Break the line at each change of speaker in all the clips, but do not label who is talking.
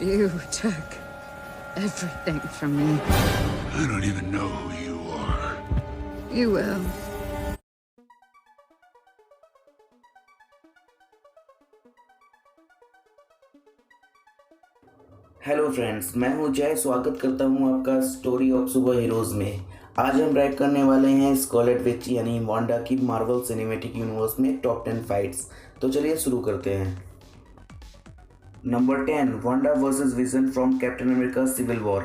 You took everything from me.
I don't even know who you are.
You will.
Hello friends, मैं हूं जय। स्वागत करता हूं आपका स्टोरी ऑफ सुपर हीरोज़ में। आज हम राइड करने वाले हैं स्कारलेट विच यानी वांडा की मार्वल सिनेमैटिक यूनिवर्स में टॉप 10 फाइट्स। तो चलिए शुरू करते हैं। Number 10, Wanda versus Vision from Captain America Civil War.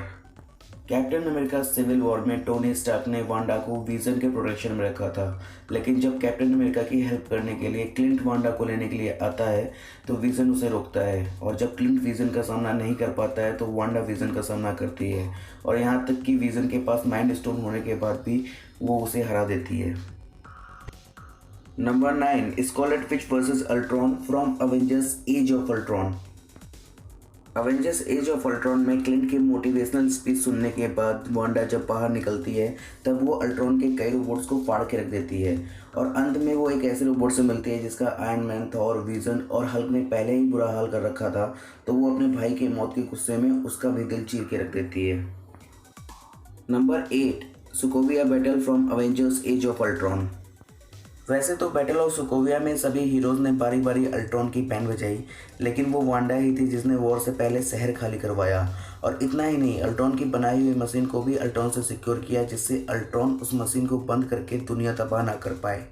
Captain America Civil War में टोनी स्टार्क ने वांडा को विजन के प्रोटेक्शन में रखा था, लेकिन जब कैप्टन अमेरिका की हेल्प करने के लिए क्लिंट वांडा को लेने के लिए आता है तो विजन उसे रोकता है, और जब क्लिंट विजन का सामना नहीं कर पाता है तो वांडा विजन का सामना करती है, और यहाँ तक कि विजन के पास माइंड स्टोन होने के बाद भी वो उसे हरा देती है। Number 9, Scarlet Witch versus Ultron from Avengers as of Ultron. Avengers as of Ultron में क्लिंट की मोटिवेशनल स्पीच सुनने के बाद वांडा जब बाहर निकलती है तब वो अल्ट्रॉन के कई रोबोट्स को फाड़ के रख देती है, और अंत में वो एक ऐसे रोबोट से मिलती है जिसका आयरन मैन, थॉर, विजन और हल्क ने पहले ही बुरा हाल कर रखा था, तो वो अपने भाई की मौत के गुस्से में उसका भी दिल चीर के रख देती है। Number 8, Sokovia battle from Avengers as of Ultron. वैसे तो बैटल ऑफ सोकोविया में सभी हीरोज़ ने बारी बारी अल्ट्रॉन की पैन बजाई, लेकिन वो वांडा ही थी जिसने वॉर से पहले शहर खाली करवाया, और इतना ही नहीं, अल्ट्रॉन की बनाई हुई मशीन को भी अल्ट्रॉन से सिक्योर किया, जिससे अल्ट्रॉन उस मशीन को बंद करके दुनिया तबाह ना कर पाए।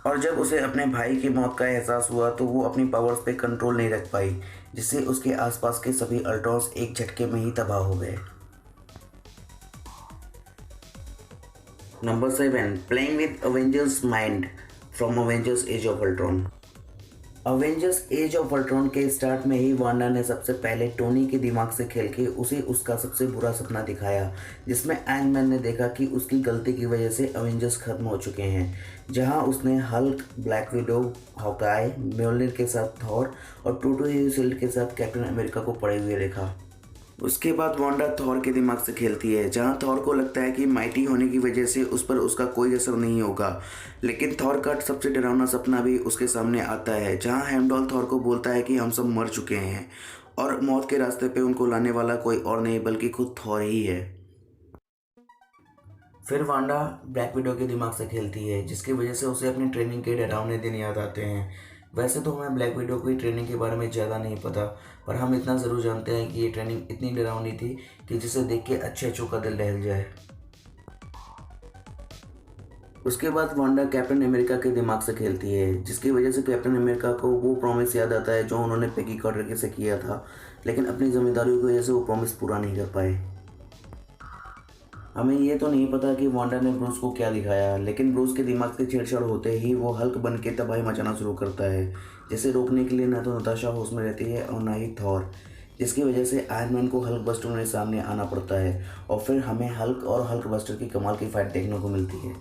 और जब उसे अपने भाई की मौत का एहसास हुआ तो वो अपनी पावर्स पे कंट्रोल नहीं रख पाई, जिससे उसके आसपास के सभी अल्ट्रॉन्स एक झटके में ही तबाह हो गए। Number 7, playing with Avengers mind from Avengers as of Ultron. Avengers as of Ultron के स्टार्ट में ही वांडा ने सबसे पहले टोनी के दिमाग से खेल के उसे उसका सबसे बुरा सपना दिखाया, जिसमें आयरन मैन ने देखा कि उसकी गलती की वजह से अवेंजर्स खत्म हो चुके हैं, जहां उसने हल्क, ब्लैक विडो, हॉकाई, म्योलनिर के साथ थॉर और टोटो शील्ड के साथ कैप्टन अमेरिका को पड़े हुए देखा। उसके बाद वांडा थॉर के दिमाग से खेलती है, जहां थॉर को लगता है कि माइटी होने की वजह से उस पर उसका कोई असर नहीं होगा, लेकिन थॉर का सबसे डरावना सपना भी उसके सामने आता है, जहां हेमडॉल थॉर को बोलता है कि हम सब मर चुके हैं और मौत के रास्ते पे उनको लाने वाला कोई और नहीं बल्कि खुद थॉर ही है। फिर वांडा ब्लैक विडो के दिमाग से खेलती है, जिसकी वजह से उसे अपनी ट्रेनिंग के डरावने दिन याद आते हैं। वैसे तो हमें ब्लैक विडो की ट्रेनिंग के बारे में ज़्यादा नहीं पता, पर हम इतना ज़रूर जानते हैं कि ये ट्रेनिंग इतनी डरावनी थी कि जिसे देख के अच्छे अच्छों का दिल दहल जाए। उसके बाद वांडा कैप्टन अमेरिका के दिमाग से खेलती है, जिसकी वजह से कैप्टन अमेरिका को वो प्रॉमिस याद आता है जो उन्होंने पेगी कार्टर से किया था, लेकिन अपनी जिम्मेदारियों की वजह से वो प्रॉमिस पूरा नहीं कर पाए। हमें ये तो नहीं पता कि वांडा ने ब्रूस को क्या दिखाया, लेकिन ब्रूस के दिमाग से छेड़छाड़ होते ही वो हल्क बन के तबाही मचाना शुरू करता है, जिसे रोकने के लिए ना तो नताशा होश में रहती है और ना ही थॉर, जिसकी वजह से आयरन मैन को हल्क बस्टर के सामने आना पड़ता है, और फिर हमें हल्क और हल्क बस्टर की कमाल की फाइट देखने को मिलती है।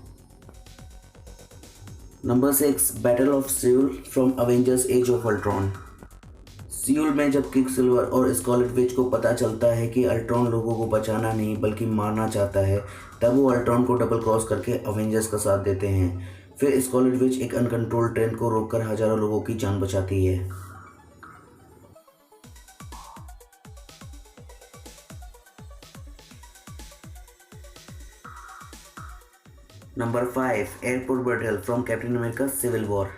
Number 6, battle of Seoul from Avengers as of Ultron. Seoul में जब क्विकसिल्वर और स्कारलेट विच को पता चलता है कि अल्ट्रॉन लोगों को बचाना नहीं बल्कि मारना चाहता है, तब वो अल्ट्रॉन को डबल क्रॉस करके अवेंजर्स का साथ देते हैं। फिर स्कारलेट विच एक अनकंट्रोल्ड ट्रेन को रोककर हजारों लोगों की जान बचाती है। Number 5, airport battle from Captain America Civil War.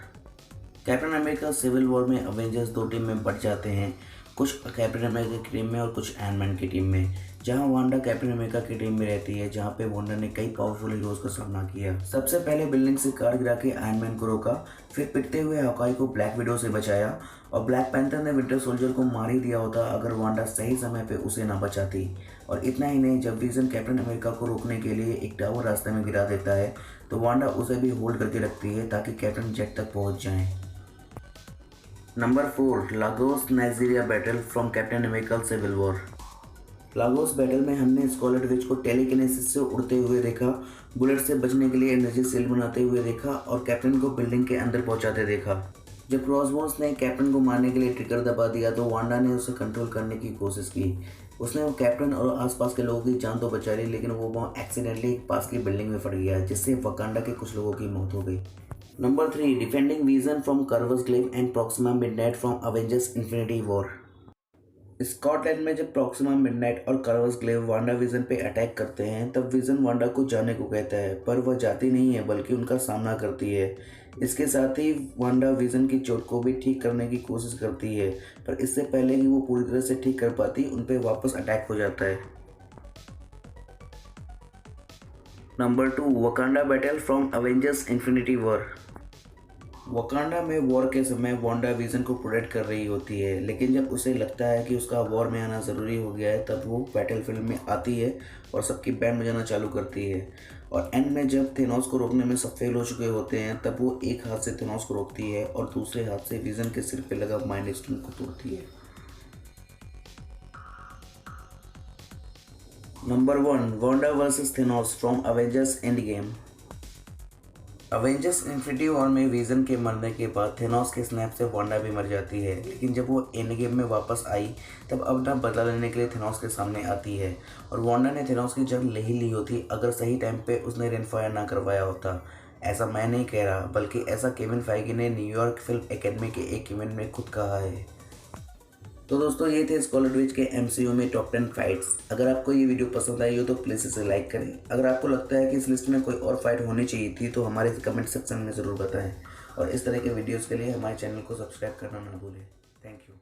Captain America Civil War में अवेंजर्स दो टीम में बट जाते हैं, कुछ कैप्टन अमेरिका की टीम में और कुछ आयरन मैन की टीम में। जहां वांडा कैप्टन अमेरिका की टीम में रहती है, जहां पे वांडा ने कई पावरफुल हीरोज का सामना किया। सबसे पहले बिल्डिंग से कार गिरा के आयरन मैन को रोका, फिर पिटते हुए हॉकाई को ब्लैक विडो से बचाया, और ब्लैक पैंथर ने विंटर सोल्जर को मार ही दिया होता अगर वांडा सही समय पे उसे ना बचाती। और इतना ही नहीं, जब विजन कैप्टन अमेरिका को रोकने के लिए एक टावर रास्ते में गिरा देता है तो वांडा उसे भी होल्ड करके रखती है ताकि कैप्टन जेट तक पहुँच जाए। Number 4, Lagos Nigeria battle from Captain America Civil War. Lagos battle में हमने स्कारलेट विच को टेलीकिनेसिस से उड़ते हुए देखा, बुलेट से बचने के लिए एनर्जी सेल बनाते हुए देखा, और कैप्टन को बिल्डिंग के अंदर पहुंचाते देखा। जब क्रॉसबोन्स ने कैप्टन को मारने के लिए ट्रिगर दबा दिया तो वांडा ने उसे कंट्रोल करने की कोशिश की। उसने वो कैप्टन और आसपास के लोगों की जान तो बचा ली, लेकिन वो वहाँ एक्सीडेंटली पास की बिल्डिंग में फट गया, जिससे वकांडा के कुछ लोगों की मौत हो गई। Number 3, defending Vision from Corvus Glaive and Proxima Midnight from Avengers Infinity War. Scotland में जब प्रॉक्सिमा मिडनाइट और कार्वस ग्लेव वांडा विजन पे अटैक करते हैं तब विजन वांडा को जाने को कहता है, पर वह जाती नहीं है बल्कि उनका सामना करती है। इसके साथ ही वांडा विजन की चोट को भी ठीक करने की कोशिश करती है, पर इससे पहले कि वो पूरी तरह से ठीक कर पाती उन पे वापस अटैक हो जाता है। Number 2, Wakanda battle from Avengers Infinity war. Wakanda में वॉर के समय वांडा विजन को प्रोटेक्ट कर रही होती है, लेकिन जब उसे लगता है कि उसका वॉर में आना ज़रूरी हो गया है तब वो बैटलफील्ड में आती है और सबकी बैंड बजाना चालू करती है। और एंड में जब थेनोस को रोकने में सब फेल हो चुके होते हैं तब वो एक हाथ से थेनोस को रोकती है और दूसरे हाथ से विजन के सिर पे लगा माइंड स्टोन को तोड़ती है। Number 1, Wanda versus Thanos from Avengers end game. Avengers Infinity war में विजन के मरने के बाद थेनोस के स्नैप से वांडा भी मर जाती है, लेकिन जब वो एंड गेम में वापस आई तब अपना बदला लेने के लिए थेनोस के सामने आती है। और वांडा ने थेनोस की जंग ले ही ली होती अगर सही टाइम पे उसने रेनफायर ना करवाया होता। ऐसा मैं नहीं कह रहा, बल्कि ऐसा केविन फाइगी ने न्यूयॉर्क फिल्म एकेडमी के एक इवेंट में खुद कहा है। तो दोस्तों ये थे स्कॉलर विच के MCU में टॉप 10 फाइट्स। अगर आपको ये वीडियो पसंद आई हो तो प्लीज़ इसे लाइक करें। अगर आपको लगता है कि इस लिस्ट में कोई और फाइट होनी चाहिए थी तो हमारे कमेंट सेक्शन में ज़रूर बताएं। और इस तरह के वीडियोस के लिए हमारे चैनल को सब्सक्राइब करना ना भूलें। Thank you.